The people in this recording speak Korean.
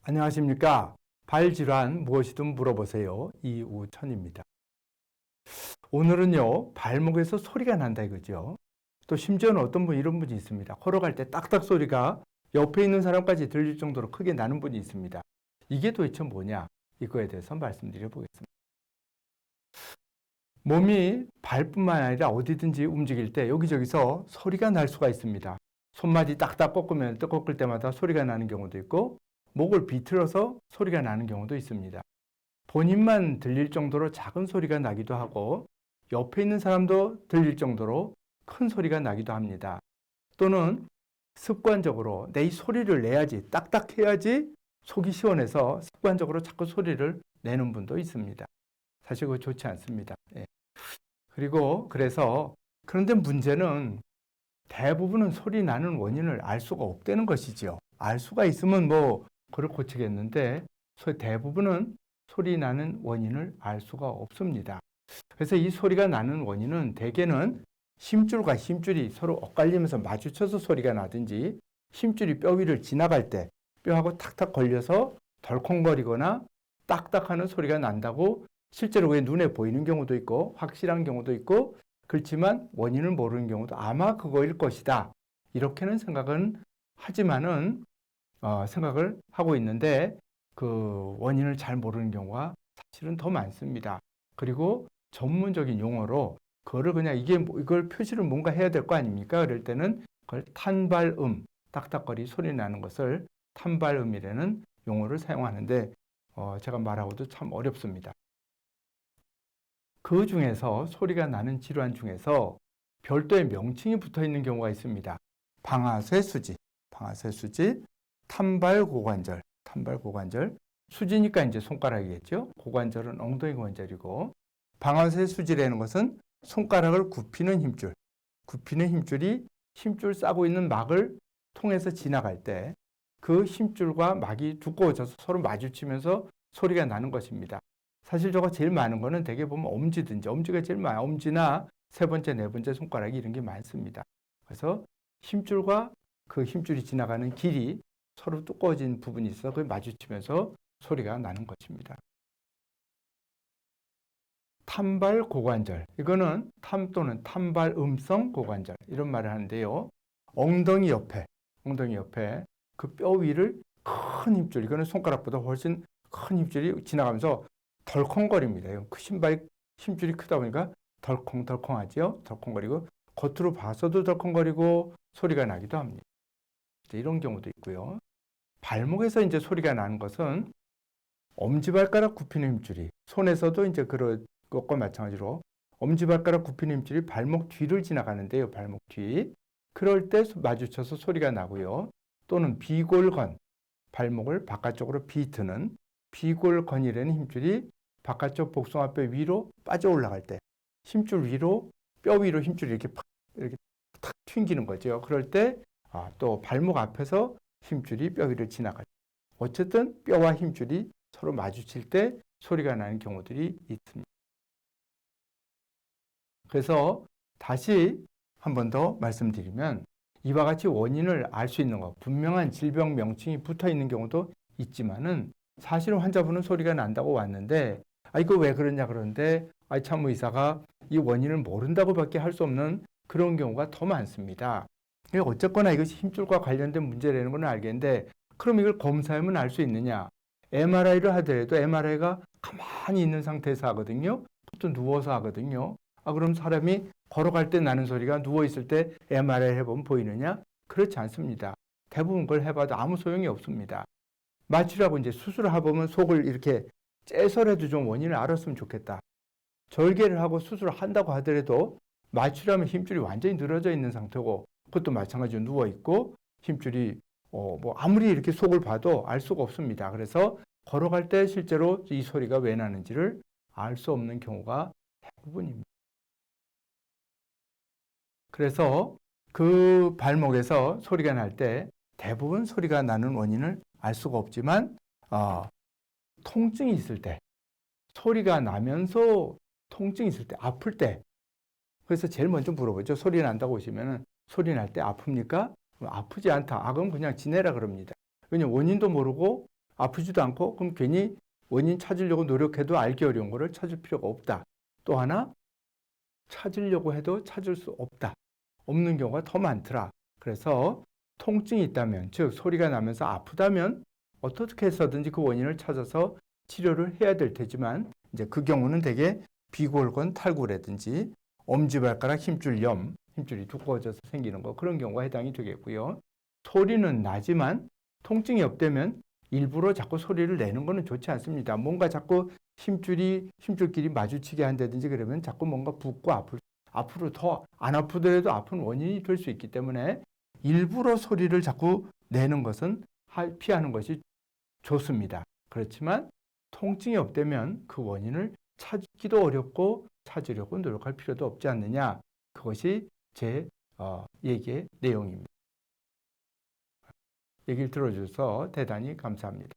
안녕하십니까. 발질환 무엇이든 물어보세요. 이우천입니다. 오늘은요, 발목에서 소리가 난다 이거죠. 또 심지어는 어떤 분, 이런 분이 있습니다. 걸어갈 때 딱딱 소리가 옆에 있는 사람까지 들릴 정도로 크게 나는 분이 있습니다. 이게 도대체 뭐냐? 이거에 대해서 말씀드려 보겠습니다. 몸이 발뿐만 아니라 어디든지 움직일 때 여기저기서 소리가 날 수가 있습니다. 손마디 딱딱 꺾을 때마다 소리가 나는 경우도 있고, 목을 비틀어서 소리가 나는 경우도 있습니다. 본인만 들릴 정도로 작은 소리가 나기도 하고, 옆에 있는 사람도 들릴 정도로 큰 소리가 나기도 합니다. 또는 습관적으로 내 이 소리를 내야지, 딱딱해야지 속이 시원해서 습관적으로 자꾸 소리를 내는 분도 있습니다. 사실 그거 좋지 않습니다. 예. 그런데 문제는 대부분은 소리 나는 원인을 알 수가 없다는 것이지요. 알 수가 있으면 그걸 고치겠는데, 대부분은 소리 나는 원인을 알 수가 없습니다. 그래서 이 소리가 나는 원인은 대개는 힘줄과 힘줄이 서로 엇갈리면서 마주쳐서 소리가 나든지, 힘줄이 뼈 위를 지나갈 때 뼈하고 탁탁 걸려서 덜컹거리거나 딱딱하는 소리가 난다고 실제로 그게 눈에 보이는 경우도 있고 확실한 경우도 있고, 그렇지만 원인을 모르는 경우도 아마 그거일 것이다, 이렇게는 생각을 하고 있는데, 그 원인을 잘 모르는 경우가 사실은 더 많습니다. 그리고 전문적인 용어로 그거를 그냥 이걸 표시를 뭔가 해야 될 거 아닙니까? 그럴 때는 그걸 탄발음, 딱딱거리 소리 나는 것을 탄발음이라는 용어를 사용하는데, 제가 말하고도 참 어렵습니다. 그 중에서 소리가 나는 질환 중에서 별도의 명칭이 붙어 있는 경우가 있습니다. 방아쇠수지, 탄발고관절, 수지니까 이제 손가락이겠죠. 고관절은 엉덩이 관절이고, 방아쇠수지라는 것은 손가락을 굽히는 힘줄이 힘줄 싸고 있는 막을 통해서 지나갈 때 그 힘줄과 막이 두꺼워져서 서로 마주치면서 소리가 나는 것입니다. 사실 저거 제일 많은 거는 대개 보면 엄지가 제일 많아요. 엄지나 세 번째, 네 번째 손가락이 이런 게 많습니다. 그래서 힘줄과 그 힘줄이 지나가는 길이 서로 두꺼워진 부분이 있어 그 마주치면서 소리가 나는 것입니다. 탄발 고관절, 이거는 또는 탄발 음성 고관절, 이런 말을 하는데요. 엉덩이 옆에 그 뼈 위를 큰 힘줄, 이거는 손가락보다 훨씬 큰 힘줄이 지나가면서 덜컹거립니다. 신발 힘줄이 크다 보니까 덜컹덜컹하죠. 덜컹거리고 겉으로 봐서도 덜컹거리고 소리가 나기도 합니다. 이런 경우도 있고요. 발목에서 이제 소리가 나는 것은 엄지발가락 굽히는 힘줄이, 손에서도 이제 그런 것과 마찬가지로 엄지발가락 굽히는 힘줄이 발목 뒤를 지나가는데요. 발목 뒤. 그럴 때 마주쳐서 소리가 나고요. 또는 비골건, 발목을 바깥쪽으로 비트는 비골건이라는 힘줄이 바깥쪽 복숭아뼈 위로 빠져 올라갈 때 힘줄 위로, 뼈 위로 힘줄이 이렇게 탁 튕기는 거죠. 그럴 때 또 발목 앞에서 힘줄이 뼈 위를 지나갈 때, 어쨌든 뼈와 힘줄이 서로 마주칠 때 소리가 나는 경우들이 있습니다. 그래서 다시 한 번 더 말씀드리면, 이와 같이 원인을 알 수 있는 것, 분명한 질병 명칭이 붙어 있는 경우도 있지만은, 사실은 환자분은 소리가 난다고 왔는데, 이거 왜 그러냐 그러는데, 참모 의사가 이 원인을 모른다고밖에 할 수 없는 그런 경우가 더 많습니다. 어쨌거나 이것이 힘줄과 관련된 문제라는 건 알겠는데, 그럼 이걸 검사하면 알 수 있느냐? MRI를 하더라도 MRI가 가만히 있는 상태에서 하거든요. 보통 누워서 하거든요. 그럼 사람이 걸어갈 때 나는 소리가 누워있을 때 MRI 해보면 보이느냐? 그렇지 않습니다. 대부분 그걸 해봐도 아무 소용이 없습니다. 마취라고 이제 수술을 해보면 속을 이렇게 째서라도 좀 원인을 알았으면 좋겠다. 절개를 하고 수술을 한다고 하더라도 마취라면 힘줄이 완전히 늘어져 있는 상태고, 그것도 마찬가지로 누워있고 힘줄이 아무리 이렇게 속을 봐도 알 수가 없습니다. 그래서 걸어갈 때 실제로 이 소리가 왜 나는지를 알 수 없는 경우가 대부분입니다. 그래서 그 발목에서 소리가 날 때 대부분 소리가 나는 원인을 알 수가 없지만, 통증이 있을 때, 소리가 나면서 통증이 있을 때, 아플 때, 그래서 제일 먼저 물어보죠. 소리 난다고 오시면은 소리 날 때 아픕니까? 아프지 않다. 그럼 그냥 지내라 그럽니다. 왜냐면 원인도 모르고 아프지도 않고 그럼 괜히 원인 찾으려고 노력해도 알기 어려운 거를 찾을 필요가 없다. 또 하나 찾으려고 해도 찾을 수 없다. 없는 경우가 더 많더라. 그래서 통증이 있다면, 즉 소리가 나면서 아프다면 어떻게 해서든지 그 원인을 찾아서 치료를 해야 될 테지만 이제 그 경우는 대개 비골건 탈구라든지 엄지발가락 힘줄염, 힘줄이 두꺼워져서 생기는 거 그런 경우가 해당이 되겠고요. 소리는 나지만 통증이 없다면 일부러 자꾸 소리를 내는 거는 좋지 않습니다. 뭔가 자꾸 힘줄끼리 마주치게 한다든지 그러면 자꾸 뭔가 붓고 앞으로 더 안 아프더라도 아픈 원인이 될 수 있기 때문에 일부러 소리를 자꾸 내는 것은 피하는 것이 좋습니다. 그렇지만 통증이 없다면 그 원인을 찾기도 어렵고 찾으려고 노력할 필요도 없지 않느냐. 그것이 제 얘기의 내용입니다. 얘기를 들어주셔서 대단히 감사합니다.